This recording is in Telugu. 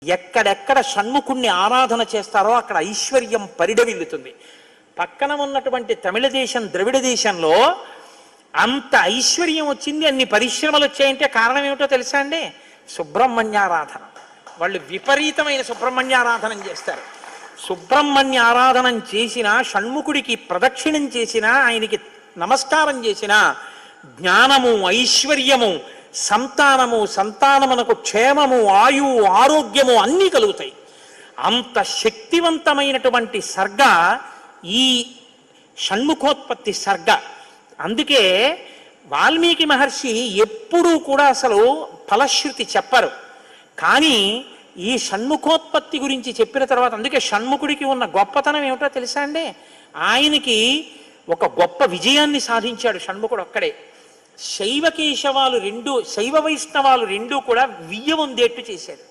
ఎక్కడెక్కడ షణ్ముఖుణ్ణి ఆరాధన చేస్తారో అక్కడ ఐశ్వర్యం పరిడవిల్లుతుంది. పక్కన ఉన్నటువంటి తమిళ దేశం, ద్రవిడ దేశంలో అంత ఐశ్వర్యం వచ్చింది, అన్ని పరిశ్రమలు వచ్చాయంటే కారణం ఏమిటో తెలుసా అండి? సుబ్రహ్మణ్యారాధన. వాళ్ళు విపరీతమైన సుబ్రహ్మణ్యారాధన చేస్తారు. సుబ్రహ్మణ్య ఆరాధనం చేసినా, షణ్ముఖుడికి ప్రదక్షిణం చేసినా, ఆయనకి నమస్కారం చేసినా జ్ఞానము, ఐశ్వర్యము, సంతానమునకు క్షేమము, ఆయువు, ఆరోగ్యము అన్నీ కలుగుతాయి. అంత శక్తివంతమైనటువంటి సర్గ ఈ షణ్ముఖోత్పత్తి సర్గ. అందుకే వాల్మీకి మహర్షి ఎప్పుడూ కూడా అసలు ఫలశ్రుతి చెప్పరు. కానీ ఈ షణ్ముఖోత్పత్తి గురించి చెప్పిన తర్వాత, అందుకే షణ్ముఖుడికి ఉన్న గొప్పతనం ఏమిటో తెలుసా అండి? ఆయనకి ఒక గొప్ప విజయాన్ని సాధించాడు షణ్ముఖుడు ఒక్కడే. శైవ వైష్ణవాలు రెండూ కూడా వియ్య వందేట్టు చేశాడు.